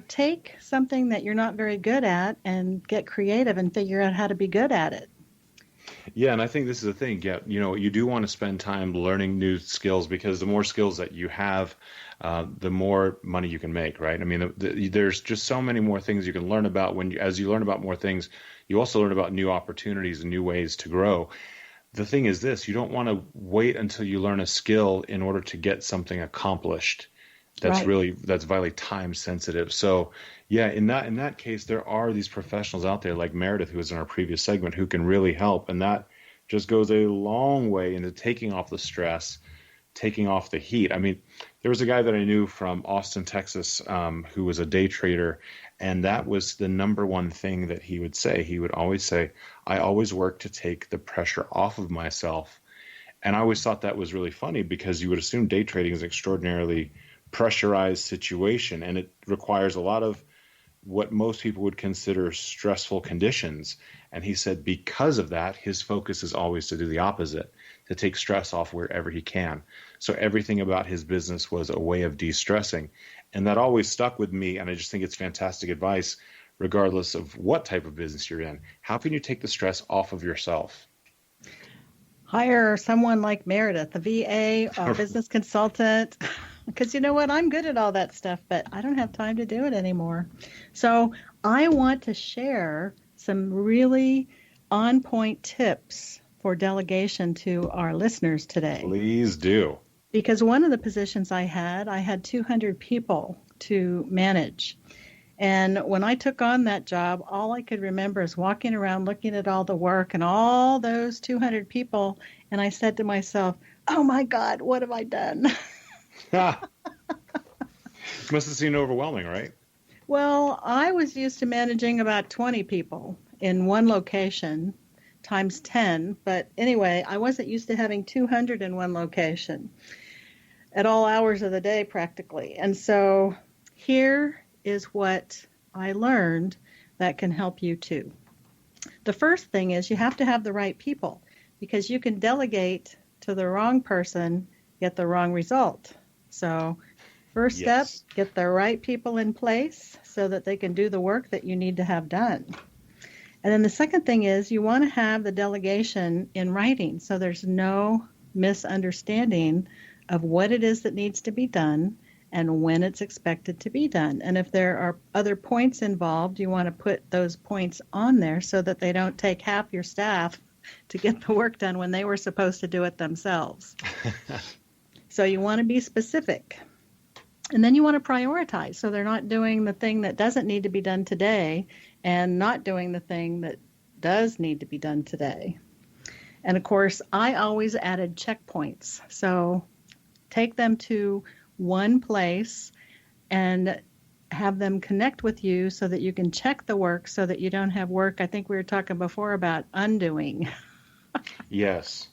take something that you're not very good at and get creative and figure out how to be good at it. Yeah, and I think this is the thing. Yeah, you do want to spend time learning new skills, because the more skills that you have, the more money you can make, right? I mean, there's just so many more things you can learn about. As you learn about more things, you also learn about new opportunities and new ways to grow. The thing is this: you don't want to wait until you learn a skill in order to get something accomplished. That's vitally time sensitive. So yeah, in that case, there are these professionals out there like Meredith, who was in our previous segment, who can really help. And that just goes a long way into taking off the stress, taking off the heat. I mean, there was a guy that I knew from Austin, Texas, who was a day trader, and that was the number one thing that he would say. He would always say, I always work to take the pressure off of myself. And I always thought that was really funny, because you would assume day trading is an extraordinarily pressurized situation, and it requires a lot of what most people would consider stressful conditions. And he said because of that, his focus is always to do the opposite, to take stress off wherever he can. So everything about his business was a way of de-stressing. And that always stuck with me, and I just think it's fantastic advice, regardless of what type of business you're in. How can you take the stress off of yourself? Hire someone like Meredith, a VA, a business consultant, because you know what? I'm good at all that stuff, but I don't have time to do it anymore. So I want to share some really on-point tips for delegation to our listeners today. Please do. Because one of the positions I had 200 people to manage. And when I took on that job, all I could remember is walking around looking at all the work and all those 200 people. And I said to myself, oh my God, what have I done? Must have seemed overwhelming, right? Well, I was used to managing about 20 people in one location times 10. But anyway, I wasn't used to having 200 in one location at all hours of the day practically. And so here is what I learned that can help you too. The first thing is you have to have the right people, because you can delegate to the wrong person, get the wrong result. So first step, get the right people in place so that they can do the work that you need to have done. And then the second thing is you want to have the delegation in writing so there's no misunderstanding of what it is that needs to be done and when it's expected to be done. And if there are other points involved, you want to put those points on there so that they don't take half your staff to get the work done when they were supposed to do it themselves. So you want to be specific. And then you want to prioritize so they're not doing the thing that doesn't need to be done today and not doing the thing that does need to be done today. And of course, I always added checkpoints. So take them to one place and have them connect with you so that you can check the work so that you don't have work. I think we were talking before about undoing. Yes,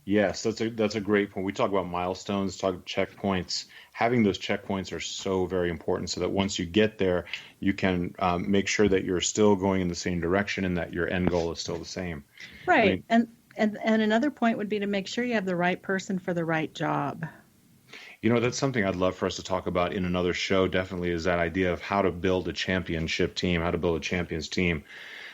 that's a great point. We talk about milestones, talk checkpoints. Having those checkpoints are so very important so that once you get there, you can make sure that you're still going in the same direction and that your end goal is still the same. Right. I mean, and another point would be to make sure you have the right person for the right job. You know, that's something I'd love for us to talk about in another show, definitely, is that idea of how to build a championship team, how to build a champions team,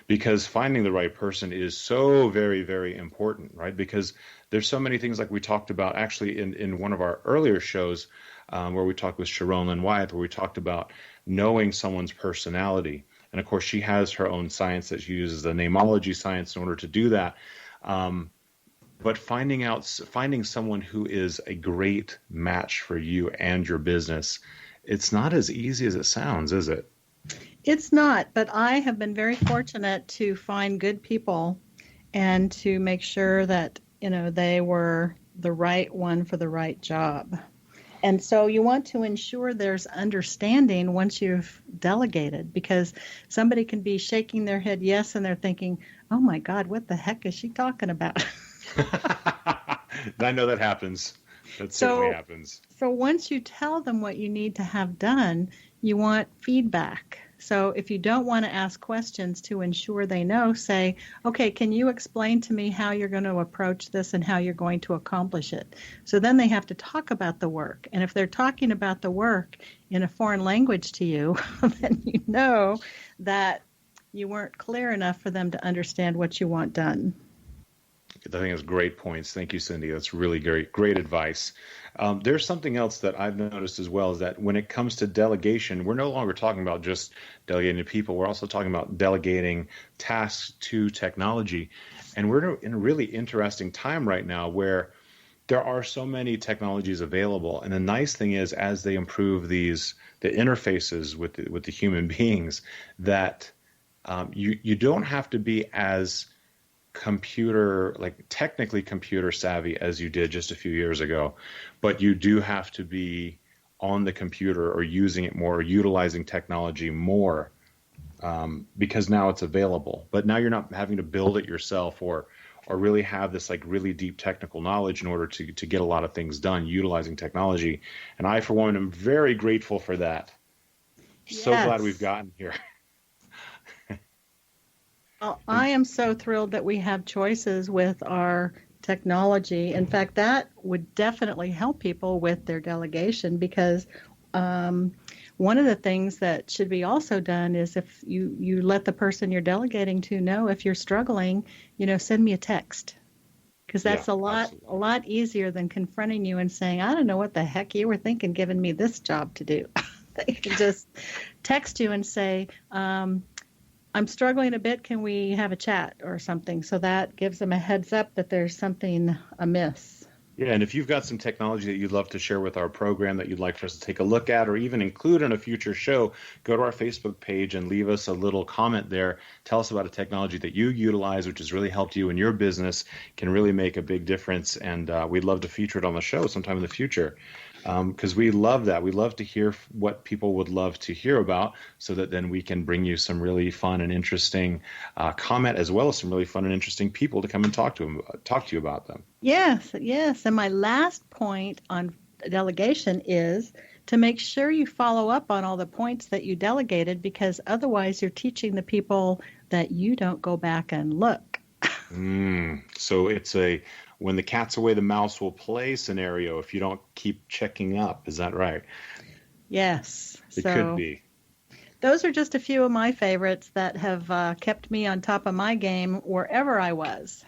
because finding the right person is so very, very important, right? Because there's so many things like we talked about actually in one of our earlier shows where we talked with Sharon Lynn Wyatt, where we talked about knowing someone's personality. And of course, she has her own science that she uses, the namology science, in order to do that. But finding someone who is a great match for you and your business, it's not as easy as it sounds, is it? It's not, but I have been very fortunate to find good people and to make sure that, they were the right one for the right job. And so you want to ensure there's understanding once you've delegated, because somebody can be shaking their head yes, and they're thinking, oh my God, what the heck is she talking about? I know that happens. That certainly happens. So once you tell them what you need to have done, you want feedback. So if you don't want to ask questions to ensure they know, say, okay, can you explain to me how you're going to approach this and how you're going to accomplish it? So then they have to talk about the work. And if they're talking about the work in a foreign language to you, then you know that you weren't clear enough for them to understand what you want done. I think that's great points. Thank you, Cindy. That's really great advice. There's something else that I've noticed as well, is that when it comes to delegation, we're no longer talking about just delegating to people. We're also talking about delegating tasks to technology. And we're in a really interesting time right now where there are so many technologies available, and the nice thing is, as they improve the interfaces with the human beings, that you don't have to be as technically computer savvy as you did just a few years ago, but you do have to be on the computer or using it more, or utilizing technology more, because now it's available. But now you're not having to build it yourself or really have this like really deep technical knowledge in order to get a lot of things done utilizing technology. And I, for one, am very grateful for that. Yes. So glad we've gotten here. Well, I am so thrilled that we have choices with our technology. In fact, that would definitely help people with their delegation, because one of the things that should be also done is, if you let the person you're delegating to know if you're struggling, send me a text, because that's a lot easier than confronting you and saying, I don't know what the heck you were thinking giving me this job to do. They can just text you and say, I'm struggling a bit. Can we have a chat or something? So that gives them a heads up that there's something amiss. Yeah, and if you've got some technology that you'd love to share with our program that you'd like for us to take a look at or even include in a future show, go to our Facebook page and leave us a little comment there. Tell us about a technology that you utilize, which has really helped you in your business, can really make a big difference, and we'd love to feature it on the show sometime in the future. Because we love that. We love to hear what people would love to hear about, so that then we can bring you some really fun and interesting comment, as well as some really fun and interesting people to come and talk to you about them. Yes. And my last point on delegation is to make sure you follow up on all the points that you delegated, because otherwise you're teaching the people that you don't go back and look. So it's a when the cat's away, the mouse will play scenario if you don't keep checking up. Is that right? Yes. It could be. Those are just a few of my favorites that have kept me on top of my game wherever I was.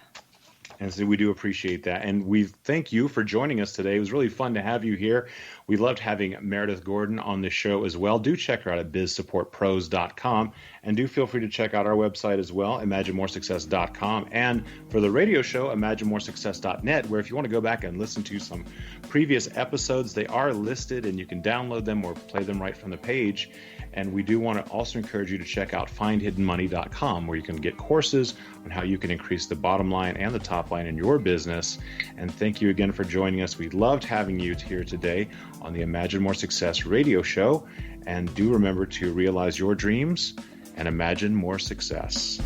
And so we do appreciate that. And we thank you for joining us today. It was really fun to have you here. We loved having Meredith Gordon on the show as well. Do check her out at bizsupportpros.com. And do feel free to check out our website as well, imaginemoresuccess.com. And for the radio show, imaginemoresuccess.net, where if you want to go back and listen to some previous episodes, they are listed and you can download them or play them right from the page. And we do want to also encourage you to check out findhiddenmoney.com, where you can get courses on how you can increase the bottom line and the top line in your business. And thank you again for joining us. We loved having you here today on the Imagine More Success radio show. And do remember to realize your dreams and imagine more success.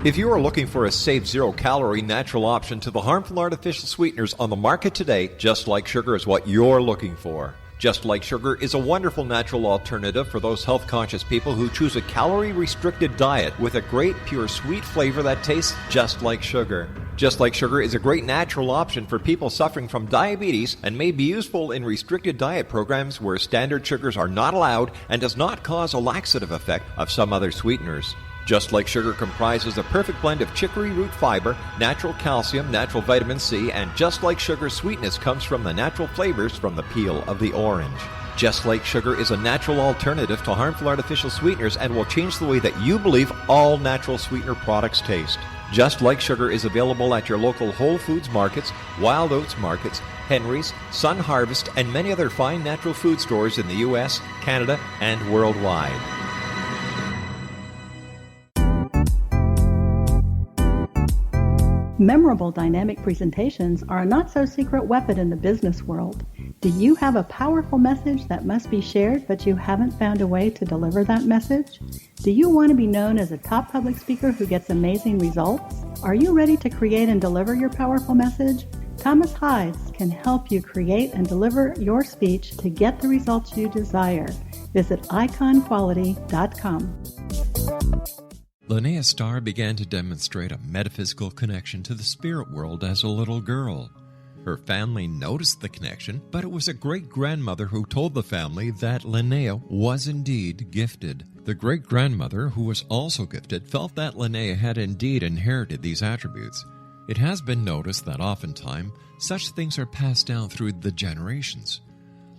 If you are looking for a safe, zero-calorie natural option to the harmful artificial sweeteners on the market today, Just Like Sugar is what you're looking for. Just Like Sugar is a wonderful natural alternative for those health-conscious people who choose a calorie-restricted diet with a great, pure, sweet flavor that tastes just like sugar. Just Like Sugar is a great natural option for people suffering from diabetes and may be useful in restricted diet programs where standard sugars are not allowed and does not cause a laxative effect of some other sweeteners. Just Like Sugar comprises a perfect blend of chicory root fiber, natural calcium, natural vitamin C, and Just Like Sugar's sweetness comes from the natural flavors from the peel of the orange. Just Like Sugar is a natural alternative to harmful artificial sweeteners and will change the way that you believe all natural sweetener products taste. Just Like Sugar is available at your local Whole Foods markets, Wild Oats markets, Henry's, Sun Harvest, and many other fine natural food stores in the U.S., Canada, and worldwide. Memorable dynamic presentations are a not-so-secret weapon in the business world. Do you have a powerful message that must be shared, but you haven't found a way to deliver that message? Do you want to be known as a top public speaker who gets amazing results? Are you ready to create and deliver your powerful message? Thomas Hides can help you create and deliver your speech to get the results you desire. Visit iconquality.com. Linnea Starr began to demonstrate a metaphysical connection to the spirit world as a little girl. Her family noticed the connection, but it was a great-grandmother who told the family that Linnea was indeed gifted. The great-grandmother, who was also gifted, felt that Linnea had indeed inherited these attributes. It has been noticed that oftentimes such things are passed down through the generations.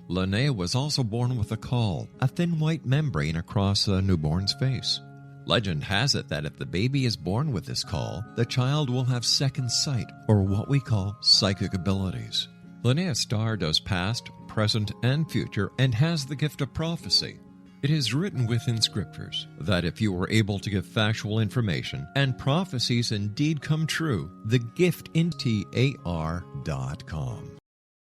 Linnea was also born with a caul, a thin white membrane across a newborn's face. Legend has it that if the baby is born with this caul, the child will have second sight, or what we call psychic abilities. Linnea's star does past, present, and future, and has the gift of prophecy. It is written within scriptures that if you are able to give factual information and prophecies indeed come true, the gift in TAR.com.